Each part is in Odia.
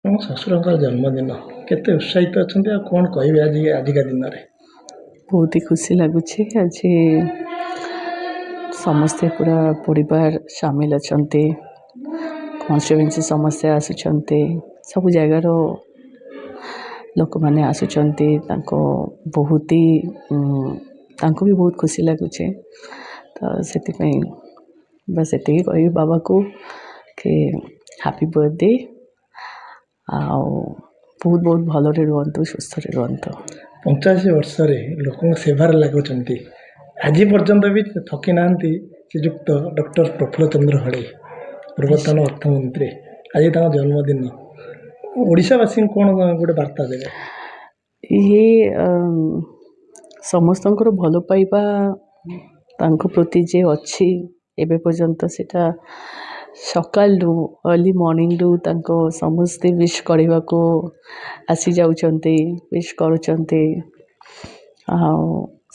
ମୋ ଶ୍ୱଶୁରଙ୍କର ଜନ୍ମଦିନ କେତେ ଉତ୍ସାହିତ ଅଛନ୍ତି ଆଉ କ'ଣ କହିବେ ଆଜିକା ଦିନରେ? ବହୁତ ହି ଖୁସି ଲାଗୁଛି ଆଜି ସମସ୍ତେ ପୁରା ପରିବାର ସାମିଲ ଅଛନ୍ତି। କନଷ୍ଟିଚ୍ୟୁଏନ୍ସି ସମସ୍ତେ ଆସୁଛନ୍ତି, ସବୁ ଜାଗାର ଲୋକମାନେ ଆସୁଛନ୍ତି। ବହୁତ ହି ତାଙ୍କୁ ବି ବହୁତ ଖୁସି ଲାଗୁଛି। ତ ସେଥିପାଇଁ ବାସ୍ ଏତିକି କହିବି ବାବାକୁ କି ହାପି ବର୍ଥଡେ, ଆଉ ବହୁତ ବହୁତ ଭଲରେ ରୁହନ୍ତୁ, ସୁସ୍ଥରେ ରୁହନ୍ତୁ। 85 ବର୍ଷରେ ଲୋକଙ୍କ ସେବାରେ ଲାଗୁଛନ୍ତି, ଆଜି ପର୍ଯ୍ୟନ୍ତ ବି ଥକି ନାହାନ୍ତି ଶ୍ରୀଯୁକ୍ତ ଡକ୍ଟର ପ୍ରଫୁଲ୍ଲ ଚନ୍ଦ୍ର ହଡ଼େଇ, ପୂର୍ବତନ ଅର୍ଥମନ୍ତ୍ରୀ। ଆଜି ତାଙ୍କ ଜନ୍ମଦିନ, ଓଡ଼ିଶାବାସୀଙ୍କୁ କ'ଣ ଗୋଟେ ବାର୍ତ୍ତା ଦେବେ? ଇଏ ସମସ୍ତଙ୍କର ଭଲ ପାଇବା ତାଙ୍କ ପ୍ରତି ଯେ ଅଛି ଏବେ ପର୍ଯ୍ୟନ୍ତ, ସେଇଟା ସକାଳରୁ ଅର୍ଲି ମର୍ଣ୍ଣିଂରୁ ତାଙ୍କ ସମସ୍ତେ ୱିଶ୍ କରିବାକୁ ଆସିଯାଉଛନ୍ତି, ୱିଶ୍ କରୁଛନ୍ତି। ଆଉ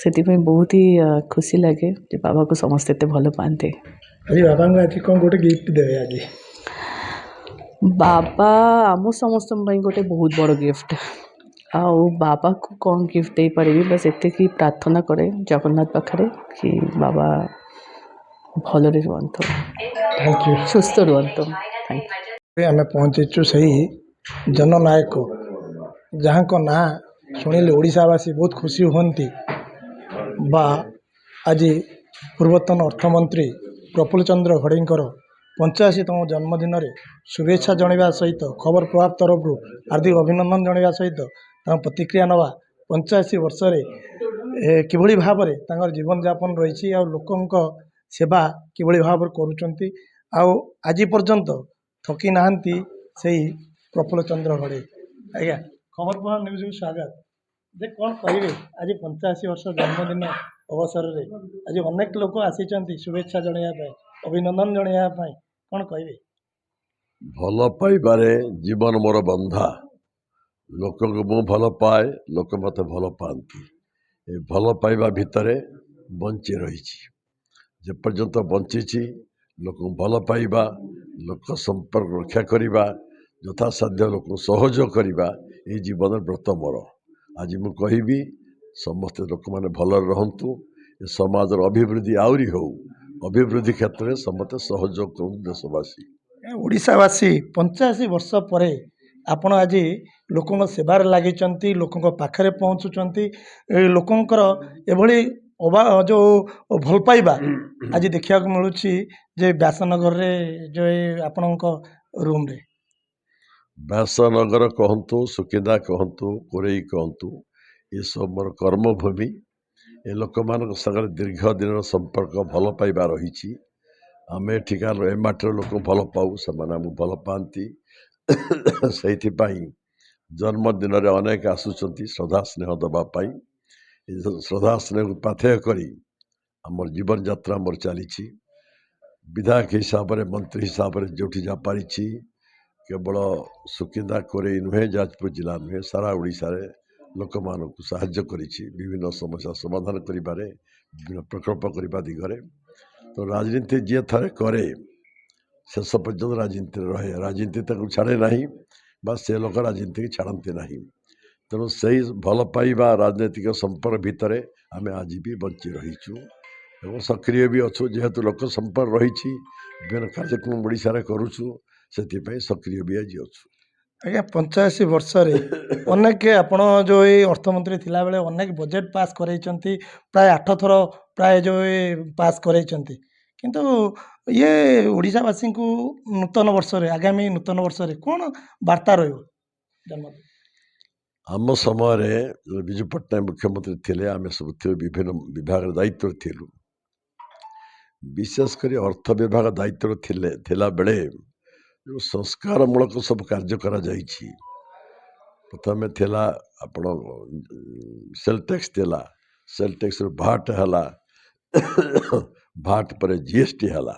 ସେଥିପାଇଁ ବହୁତ ହି ଖୁସି ଲାଗେ ଯେ ବାବାକୁ ସମସ୍ତେ ଏତେ ଭଲ ପାଆନ୍ତି। ଆଜି ବାବାଙ୍କୁ ଆଜି କ'ଣ ଗୋଟେ ଗିଫ୍ଟ ଦେବେ? ଆଜି ବାବା ଆମ ସମସ୍ତଙ୍କ ପାଇଁ ଗୋଟେ ବହୁତ ବଡ଼ ଗିଫ୍ଟ। ଆଉ ବାବାକୁ କ'ଣ ଗିଫ୍ଟ ଦେଇପାରିବି, ବାସ୍ ଏତିକି ପ୍ରାର୍ଥନା କରେ ଜଗନ୍ନାଥ ପାଖରେ କି ବାବା ଭଲରେ ରୁହନ୍ତୁ, ଥ୍ୟାଙ୍କ ୟୁ। ସୁସ୍ଥ ରୁହନ୍ତୁ। Thank you. ଆମେ ପହଞ୍ଚିଛୁ ସେହି ଜନନାୟକ ଯାହାଙ୍କ ନାଁ ଶୁଣିଲେ ଓଡ଼ିଶାବାସୀ ବହୁତ ଖୁସି ହୁଅନ୍ତି, ବା ଆଜି ପୂର୍ବତନ ଅର୍ଥମନ୍ତ୍ରୀ ପ୍ରଫୁଲ୍ଲ ଚନ୍ଦ୍ର ହଡ଼େଇଙ୍କର 85ତମ ଜନ୍ମଦିନରେ ଶୁଭେଚ୍ଛା ଜଣାଇବା ସହିତ, ଖବର ପ୍ରଭାବ ତରଫରୁ ହାର୍ଦ୍ଦିକ ଅଭିନନ୍ଦନ ଜଣାଇବା ସହିତ ତାଙ୍କ ପ୍ରତିକ୍ରିୟା ନେବା। 85 ବର୍ଷରେ କିଭଳି ଭାବରେ ତାଙ୍କର ଜୀବନଯାପନ ରହିଛି ଆଉ ଲୋକଙ୍କ ସେବା କିଭଳି ଭାବରେ କରୁଛନ୍ତି, ଆଉ ଆଜି ପର୍ଯ୍ୟନ୍ତ ଥକି ନାହାନ୍ତି ସେଇ ପ୍ରଫୁଲ୍ଲ ଚନ୍ଦ୍ର ହଡ଼େଇ। ଆଜ୍ଞା, ଖବର ପ୍ରଭାବ ନ୍ୟୁଜ୍କୁ ସ୍ୱାଗତ। ଯେ କ'ଣ କହିବେ ଆଜି 85 ବର୍ଷ ଜନ୍ମଦିନ ଅବସରରେ? ଆଜି ଅନେକ ଲୋକ ଆସିଛନ୍ତି ଶୁଭେଚ୍ଛା ଜଣାଇବା ପାଇଁ, ଅଭିନନ୍ଦନ ଜଣାଇବା ପାଇଁ, କ'ଣ କହିବେ? ଭଲ ପାଇବାରେ ଜୀବନ ମୋର ବନ୍ଧା। ଲୋକଙ୍କୁ ମୁଁ ଭଲ ପାଏ, ଲୋକ ମୋତେ ଭଲ ପାଆନ୍ତି। ଏ ଭଲ ପାଇବା ଭିତରେ ବଞ୍ଚି ରହିଛି। ଯେପର୍ଯ୍ୟନ୍ତ ବଞ୍ଚିଛି ଲୋକଙ୍କୁ ଭଲ ପାଇବା, ଲୋକ ସମ୍ପର୍କ ରକ୍ଷା କରିବା, ଯଥାସାଧ୍ୟ ଲୋକଙ୍କୁ ସହଯୋଗ କରିବା, ଏଇ ଜୀବନର ବ୍ରତ ମୋର। ଆଜି ମୁଁ କହିବି ସମସ୍ତେ ଲୋକମାନେ ଭଲରେ ରହନ୍ତୁ, ଏ ସମାଜର ଅଭିବୃଦ୍ଧି ଆହୁରି ହେଉ। ଅଭିବୃଦ୍ଧି କ୍ଷେତ୍ରରେ ସମସ୍ତେ ସହଯୋଗ କରନ୍ତୁ ଦେଶବାସୀ। ଓଡ଼ିଶାବାସୀ 85 ବର୍ଷ ପରେ ଆପଣ ଆଜି ଲୋକଙ୍କ ସେବାରେ ଲାଗିଛନ୍ତି, ଲୋକଙ୍କ ପାଖରେ ପହଞ୍ଚୁଛନ୍ତି। ଲୋକଙ୍କର ଏଭଳି ଯେଉଁ ଭଲ ପାଇବା ଆଜି ଦେଖିବାକୁ ମିଳୁଛି ଯେ ବ୍ୟାସନଗରରେ ଯେଉଁ ଆପଣଙ୍କ ରୁମ୍ରେ। ବ୍ୟାସନଗର କହନ୍ତୁ, ସୁକିନ୍ଦା କହନ୍ତୁ, କୋରେଇ କହନ୍ତୁ, ଏସବୁ ମୋର କର୍ମଭୂମି। ଏ ଲୋକମାନଙ୍କ ସାଙ୍ଗରେ ଦୀର୍ଘ ଦିନର ସମ୍ପର୍କ, ଭଲ ପାଇବା ରହିଛି। ଆମେ ଏଠିକାର ଏ ମାଟିର ଲୋକ ଭଲ ପାଉ, ସେମାନେ ଆମକୁ ଭଲ ପାଆନ୍ତି। ସେଇଥିପାଇଁ ଜନ୍ମଦିନରେ ଅନେକ ଆସୁଛନ୍ତି ଶ୍ରଦ୍ଧା ସ୍ନେହ ଦେବା ପାଇଁ। ଏ ଶ୍ରଦ୍ଧା ସ୍ନେହକୁ ପାଥେୟ କରି ଆମର ଜୀବନଯାତ୍ରା ଆମର ଚାଲିଛି। ବିଧାୟକ ହିସାବରେ, ମନ୍ତ୍ରୀ ହିସାବରେ ଯେଉଁଠି ଯାହା ପାରିଛି, କେବଳ ସୁକିନ୍ଦା କୋରେଇ ନୁହେଁ, ଯାଜପୁର ଜିଲ୍ଲା ନୁହେଁ, ସାରା ଓଡ଼ିଶାରେ ଲୋକମାନଙ୍କୁ ସାହାଯ୍ୟ କରିଛି ବିଭିନ୍ନ ସମସ୍ୟା ସମାଧାନ କରିବାରେ, ବିଭିନ୍ନ ପ୍ରକଳ୍ପ କରିବା ଦିଗରେ। ତ ରାଜନୀତି ଯିଏ ଥରେ କରେ ଶେଷ ପର୍ଯ୍ୟନ୍ତ ରାଜନୀତିରେ ରହେ, ରାଜନୀତି ତାକୁ ଛାଡ଼େ ନାହିଁ, ବା ସେ ଲୋକ ରାଜନୀତିକୁ ଛାଡ଼ନ୍ତି ନାହିଁ। ତେଣୁ ସେଇ ଭଲ ପାଇବା ରାଜନୈତିକ ସମ୍ପର୍କ ଭିତରେ ଆମେ ଆଜି ବି ବଞ୍ଚି ରହିଛୁ ଏବଂ ସକ୍ରିୟ ବି ଅଛୁ। ଯେହେତୁ ଲୋକ ସମ୍ପର୍କ ରହିଛି, ବିଭିନ୍ନ କାର୍ଯ୍ୟକ୍ରମ ଓଡ଼ିଶାରେ କରୁଛୁ, ସେଥିପାଇଁ ସକ୍ରିୟ ବି ଆଜି ଅଛୁ। ଆଜ୍ଞା, 85 ବର୍ଷରେ ଅନେକ ଆପଣ ଯେଉଁ ଏଇ ଅର୍ଥମନ୍ତ୍ରୀ ଥିଲାବେଳେ ଅନେକ ବଜେଟ୍ ପାସ୍ କରାଇଛନ୍ତି, ପ୍ରାୟ 8 ଥର ପ୍ରାୟ ଯେଉଁ ପାସ୍ କରାଇଛନ୍ତି। କିନ୍ତୁ ଇଏ ଓଡ଼ିଶାବାସୀଙ୍କୁ ନୂତନ ବର୍ଷରେ, ଆଗାମୀ ନୂତନ ବର୍ଷରେ କ'ଣ ବାର୍ତ୍ତା ରହିବ? ଜନ୍ମଦିନ ଆମ ସମୟରେ ବିଜୁ ପଟ୍ଟନାୟକ ମୁଖ୍ୟମନ୍ତ୍ରୀ ଥିଲେ, ଆମେ ସବୁ ବିଭିନ୍ନ ବିଭାଗର ଦାୟିତ୍ୱରେ ଥିଲୁ। ବିଶେଷ କରି ଅର୍ଥ ବିଭାଗ ଦାୟିତ୍ୱରେ ଥିଲାବେଳେ ଯେଉଁ ସଂସ୍କାରମୂଳକ ସବୁ କାର୍ଯ୍ୟ କରାଯାଇଛି, ପ୍ରଥମେ ଥିଲା ଆପଣ ସେଲ୍ ଟ୍ୟାକ୍ସ ଥିଲା, ସେଲ୍ ଟ୍ୟାକ୍ସରୁ ଭାଟ୍ ହେଲା, ଭାଟ୍ ପରେ GST ହେଲା।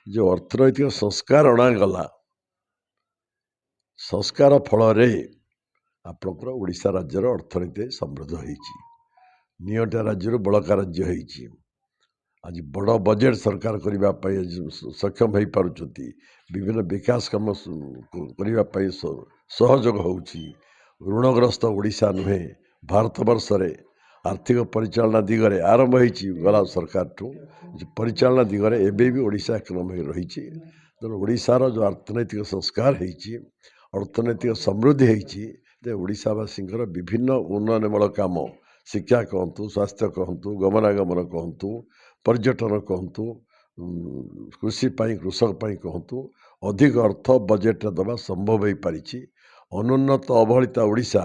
ଯେଉଁ ଅର୍ଥନୈତିକ ସଂସ୍କାର ଅଣାଗଲା, ସଂସ୍କାର ଫଳରେ ଆପଣଙ୍କର ଓଡ଼ିଶା ରାଜ୍ୟର ଅର୍ଥନୀତି ସମୃଦ୍ଧ ହେଇଛି, 9ଟା ରାଜ୍ୟରୁ ବଳକା ରାଜ୍ୟ ହେଇଛି। ଆଜି ବଡ଼ ବଜେଟ୍ ସରକାର କରିବା ପାଇଁ ସକ୍ଷମ ହେଇପାରୁଛନ୍ତି, ବିଭିନ୍ନ ବିକାଶ କାମ କରିବା ପାଇଁ ସହଯୋଗ ହେଉଛି। ଋଣଗ୍ରସ୍ତ ଓଡ଼ିଶା ନୁହେଁ, ଭାରତବର୍ଷରେ ଆର୍ଥିକ ପରିଚାଳନା ଦିଗରେ ଆରମ୍ଭ ହୋଇଛି ଗଲା ସରକାରଠୁ, ପରିଚାଳନା ଦିଗରେ ଏବେ ବି ଓଡ଼ିଶା ଏକ ନମ୍ବରରେ ରହିଛି। ତେଣୁ ଓଡ଼ିଶାର ଯେଉଁ ଅର୍ଥନୈତିକ ସଂସ୍କାର ହେଇଛି, ଅର୍ଥନୈତିକ ସମୃଦ୍ଧି ହେଇଛି, ଯେ ଓଡ଼ିଶାବାସୀଙ୍କର ବିଭିନ୍ନ ଉନ୍ନୟନମୂଳକ କାମ, ଶିକ୍ଷା କହନ୍ତୁ, ସ୍ୱାସ୍ଥ୍ୟ କହନ୍ତୁ, ଗମନାଗମନ କହନ୍ତୁ, ପର୍ଯ୍ୟଟନ କହନ୍ତୁ, କୃଷି ପାଇଁ କୃଷକ ପାଇଁ କହନ୍ତୁ, ଅଧିକ ଅର୍ଥ ବଜେଟ୍ରେ ଦେବା ସମ୍ଭବ ହୋଇପାରିଛି। ଅନୁନ୍ନତ ଅବହେଳିତ ଓଡ଼ିଶା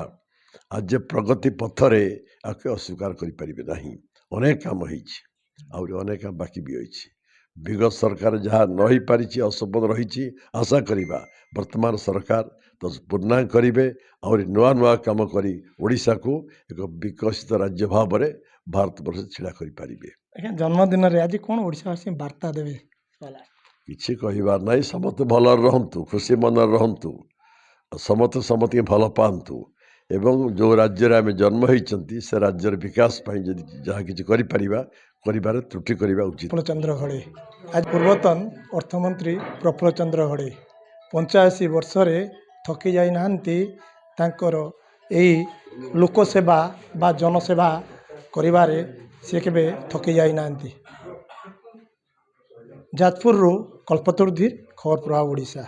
ଆଜି ପ୍ରଗତି ପଥରେ ଆକୁ ଅସ୍ୱୀକାର କରିପାରିବେ ନାହିଁ। ଅନେକ କାମ ହେଇଛି, ଆହୁରି ଅନେକ କାମ ବାକି ବି ଅଛି। ବିଗତ ସରକାର ଯାହା ନ ହେଇପାରିଛି, ଅସଫଳ ରହିଛି, ଆଶା କରିବା ବର୍ତ୍ତମାନ ସରକାର ତ ପୂର୍ଣ୍ଣାଙ୍ଗ କରିବେ, ଆହୁରି ନୂଆ ନୂଆ କାମ କରି ଓଡ଼ିଶାକୁ ଏକ ବିକଶିତ ରାଜ୍ୟ ଭାବରେ ଭାରତବର୍ଷ ଛିଡ଼ା କରିପାରିବେ। ଆଜ୍ଞା, ଜନ୍ମଦିନରେ ଆଜି କ'ଣ ଓଡ଼ିଶାବାସୀ ବାର୍ତ୍ତା ଦେବେ? କିଛି କହିବାର ନାହିଁ, ସମସ୍ତେ ଭଲରେ ରହନ୍ତୁ, ଖୁସି ମନରେ ରହନ୍ତୁ, ସମସ୍ତେ ସମସ୍ତଙ୍କୁ ଭଲ ପାଆନ୍ତୁ ଏବଂ ଯେଉଁ ରାଜ୍ୟରେ ଆମେ ଜନ୍ମ ହେଇଛନ୍ତି ସେ ରାଜ୍ୟର ବିକାଶ ପାଇଁ ଯଦି ଯାହା କିଛି କରିପାରିବା, କରିବାରେ ତ୍ରୁଟି କରିବା ଉଚିତ। ପ୍ରଫୁଲ୍ଲ ଚନ୍ଦ୍ର ଘଡ଼େଇ, ଆଜି ପୂର୍ବତନ ଅର୍ଥମନ୍ତ୍ରୀ ପ୍ରଫୁଲ୍ଲ ଚନ୍ଦ୍ର ଘଡ଼େଇ 85 ବର୍ଷରେ ଥକି ଯାଇନାହାନ୍ତି। ତାଙ୍କର ଏହି ଲୋକସେବା ବା ଜନସେବା କରିବାରେ ସେ କେବେ ଥକି ଯାଇନାହାନ୍ତି। ଯାଜପୁରରୁ କଳ୍ପତରୁ ଧୀର, ଖବର ପ୍ରଭାବ ଓଡ଼ିଶା।